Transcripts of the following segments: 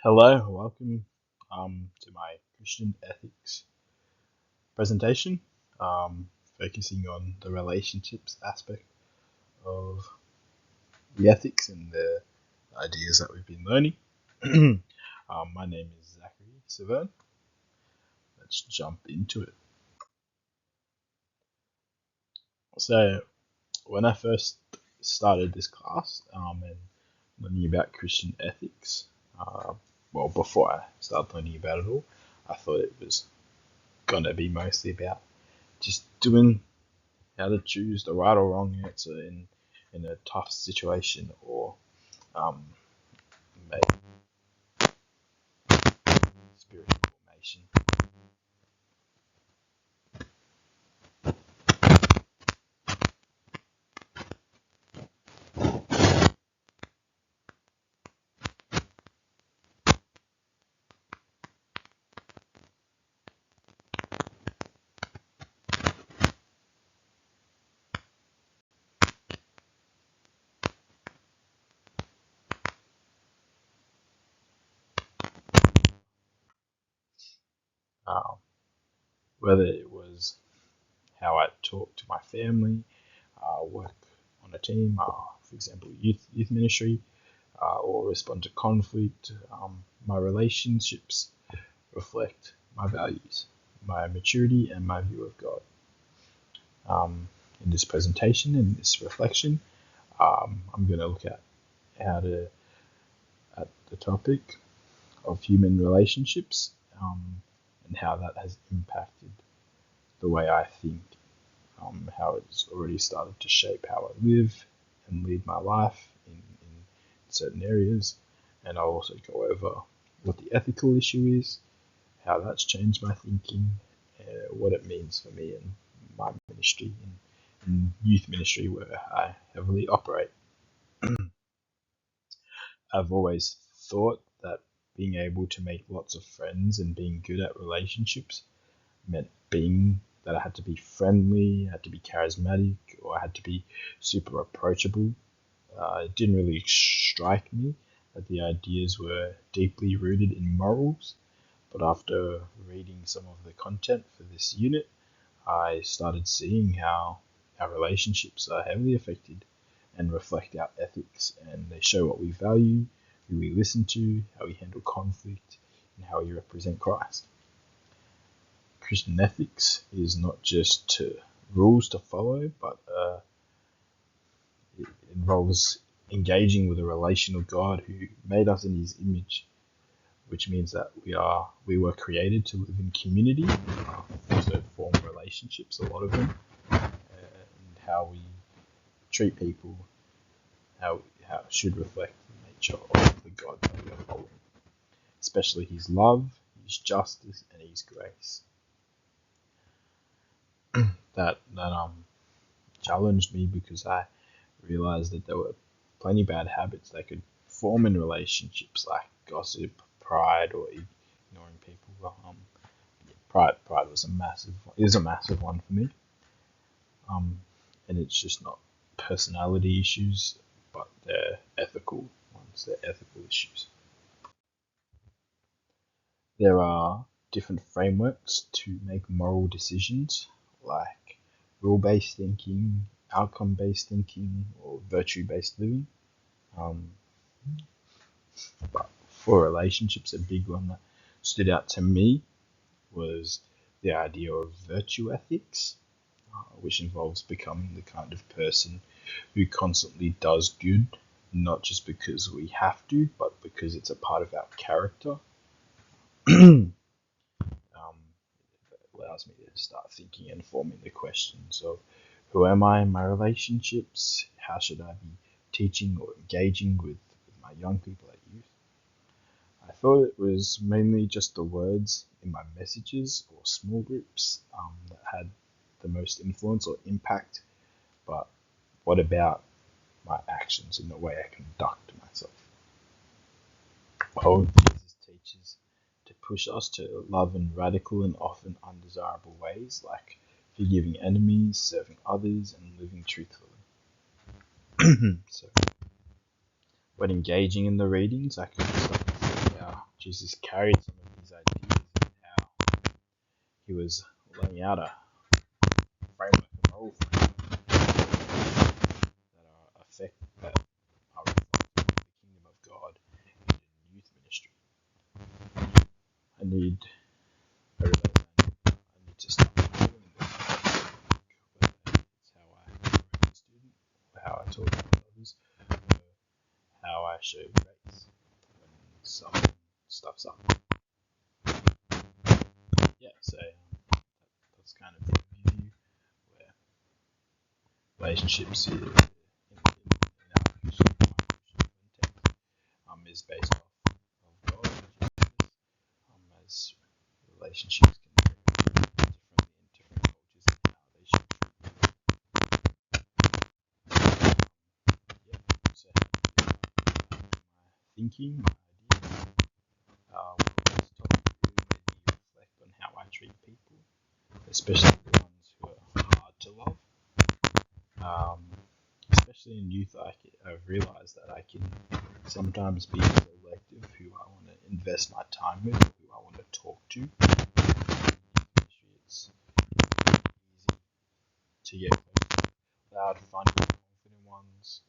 Hello, welcome to my Christian ethics presentation, focusing on the relationships aspect of the ethics and the ideas that we've been learning. My name is Zachary Severn. Let's jump into it. So, when I first started this class and learning about Christian ethics, uh, before I started learning about it all, I thought it was going to be mostly about just doing how to choose the right or wrong answer in a tough situation, or um, maybe spiritual formation. Um, Whether it was how I talk to my family, work on a team, for example, youth ministry, or respond to conflict. My relationships reflect my values, my maturity, and my view of God. In this presentation, in this reflection, I'm going to look at how to at the topic of human relationships, and how that has impacted the way I think, how it's already started to shape how I live and lead my life in certain areas. And I'll also go over what the ethical issue is, how that's changed my thinking, what it means for me in my ministry, in youth ministry where I heavily operate. I've always thought that being able to make lots of friends and being good at relationships meant being that I had to be friendly, I had to be charismatic, or I had to be super approachable. It didn't really strike me that the ideas were deeply rooted in morals, but after reading some of the content for this unit, I started seeing how our relationships are heavily affected and reflect our ethics, and they show what we value, who we listen to, how we handle conflict, and how we represent Christ. Christian ethics is not just rules to follow, but it involves engaging with a relational God who made us in His image, which means that we were created to live in community, also form relationships, a lot of them, and how we treat people, how it should reflect the nature of the God that we are following, especially His love, His justice, and His grace. That challenged me because I realized that there were plenty bad habits that could form in relationships, like gossip, pride, or ignoring people. Pride is a massive one for me. And it's just not personality issues, but they're ethical ones. They're ethical issues. There are different frameworks to make moral decisions, like rule-based thinking, outcome-based thinking, or virtue-based living. Um, but for relationships, a big one that stood out to me was the idea of virtue ethics, which involves becoming the kind of person who constantly does good, not just because we have to, but because it's a part of our character. It allows me to start thinking and forming the questions of who am I in my relationships? How should I be teaching or engaging with my young people at youth? I thought it was mainly just the words in my messages or small groups that had the most influence or impact, but what about my actions and the way I conduct myself? Paul uses teachers to push us to love in radical and often undesirable ways, like forgiving enemies, serving others, and living truthfully. So, when engaging in the readings, I could start to see how Jesus carried some of these ideas and how he was laying out a framework, a moral framework that are effect that are reflective of the kingdom of God in youth ministry. I need I need to start modeling this, whether it's how I interact with students, or how I talk to others, or how I show grace when someone stuffs up. Yeah, so that's kind of the view where relationships in our Christian context is based off of God and Jesus, as relationships can vary differently in different cultures and how they should treat people. Yeah, so my thinking, my ideas, this topic really made me reflect on how I treat people, especially the ones who are hard to love. Especially in youth, I've realized that I can sometimes be selective who I want to invest my time with, or who I want to talk to. It's easy to get loud, fun, confident ones,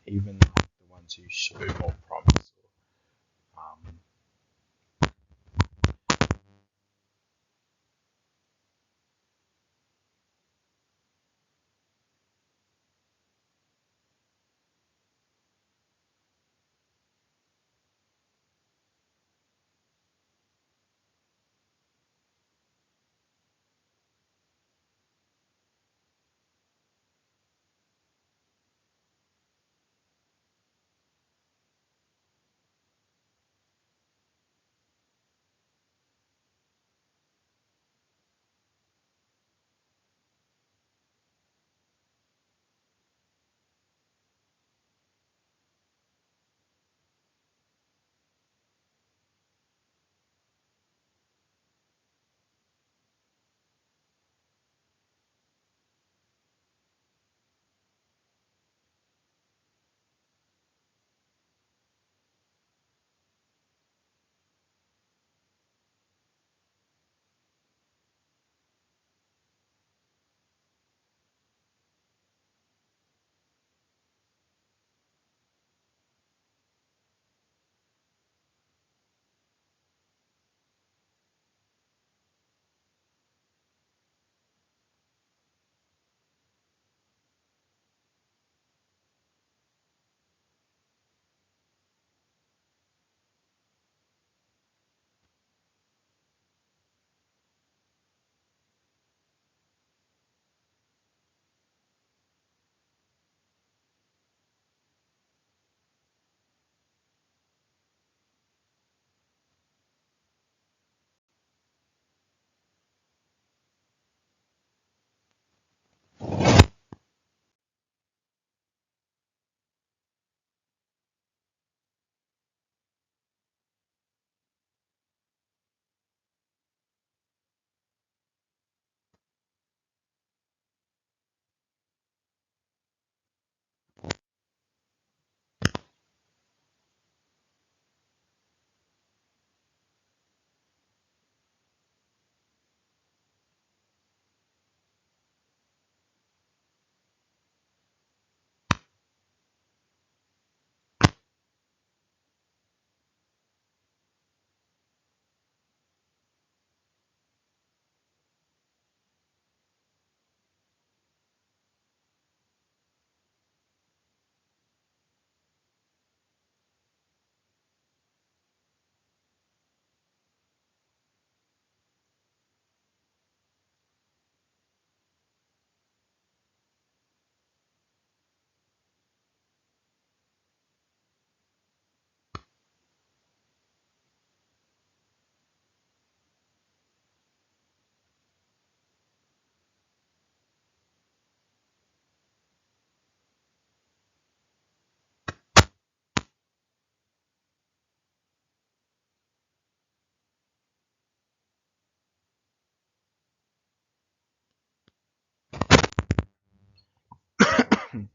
even like the ones who show more promise. Or,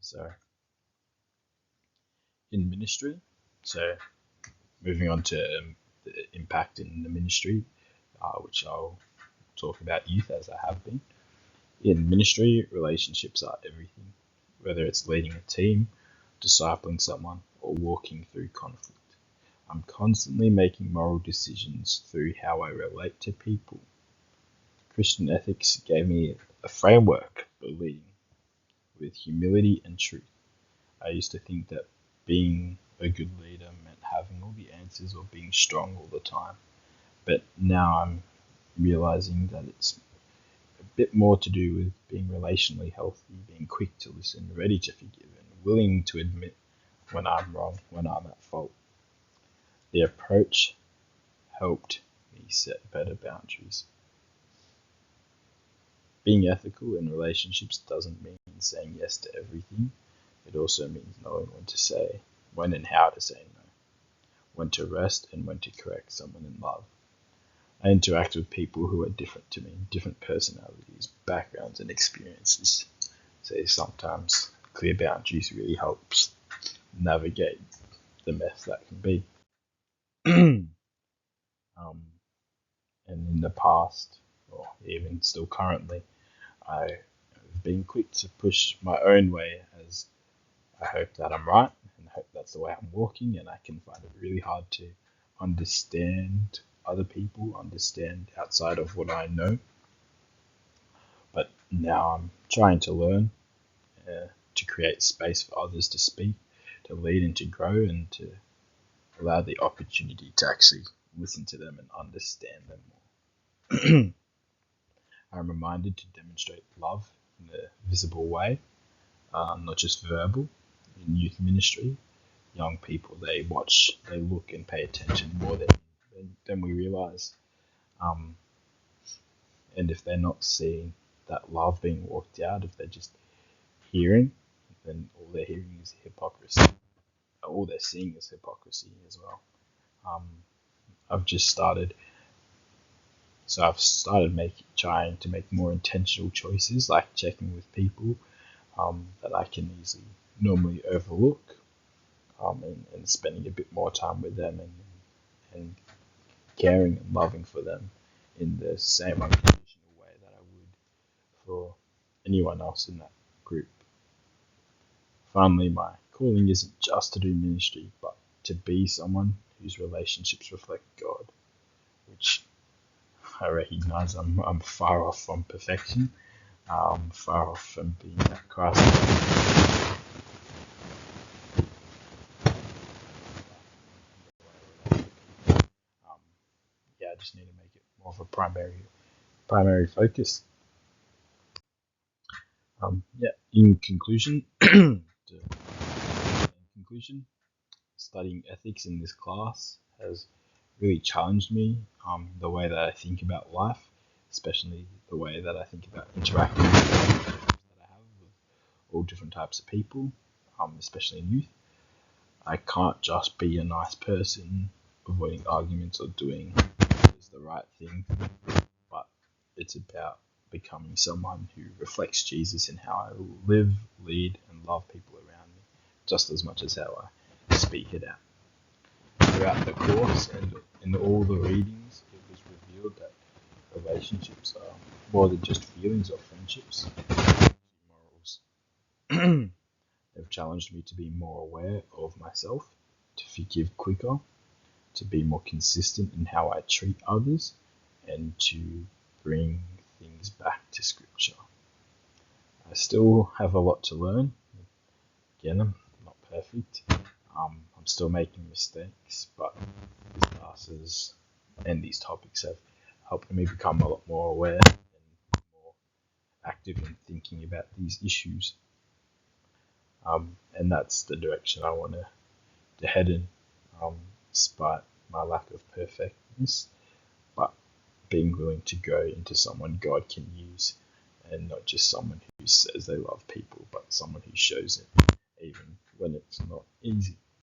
so in ministry, so moving on to the impact in the ministry, which I'll talk about youth as I have been. In ministry, relationships are everything, whether it's leading a team, discipling someone, or walking through conflict. I'm constantly making moral decisions through how I relate to people. Christian ethics gave me a framework for leading with humility and truth. I used to think that being a good leader meant having all the answers or being strong all the time. But now I'm realizing that it's a bit more to do with being relationally healthy, being quick to listen, ready to forgive, and willing to admit when I'm wrong, when I'm at fault. The approach helped me set better boundaries. Being ethical in relationships doesn't mean saying yes to everything. It also means knowing when and how to say no, when to rest and when to correct someone in love. I interact with people who are different to me, different personalities, backgrounds, and experiences. So sometimes clear boundaries really helps navigate the mess that can be. And in the past, or even still currently, I have been quick to push my own way as I hope that I'm right and hope that's the way I'm walking, and I can find it really hard to understand other people, understand outside of what I know. But now I'm trying to learn to create space for others to speak, to lead and to grow, and to allow the opportunity to actually listen to them and understand them more. I'm reminded to demonstrate love in a visible way, not just verbal. In youth ministry, young people, they watch, they look and pay attention more than we realize. Um, and if they're not seeing that love being walked out, if they're just hearing, then all they're hearing is hypocrisy. All they're seeing is hypocrisy as well. Um, I've just started, so I've started trying to make more intentional choices, like checking with people that I can easily normally overlook, and spending a bit more time with them and caring and loving for them in the same unconditional way that I would for anyone else in that group. Finally, my calling isn't just to do ministry, but to be someone whose relationships reflect God, which I recognize I'm far off from perfection, far off from being that Christ. Yeah, I just need to make it more of a primary focus. In conclusion, studying ethics in this class has really challenged me, the way that I think about life, especially the way that I think about interacting with that I have with all different types of people, especially in youth. I can't just be a nice person, avoiding arguments or doing what is the right thing, but it's about becoming someone who reflects Jesus in how I live, lead, and love people around me, just as much as how I speak it out. Throughout the course and in all the readings, it was revealed that relationships are more than just feelings or friendships, morals. They've challenged me to be more aware of myself, to forgive quicker, to be more consistent in how I treat others, and to bring things back to Scripture. I still have a lot to learn. Again, I'm not perfect. I'm still making mistakes, but these classes and these topics have helped me become a lot more aware and more active in thinking about these issues. And that's the direction I want to head in, despite my lack of perfectness, but being willing to grow into someone God can use, and not just someone who says they love people, but someone who shows it, even when it's not easy.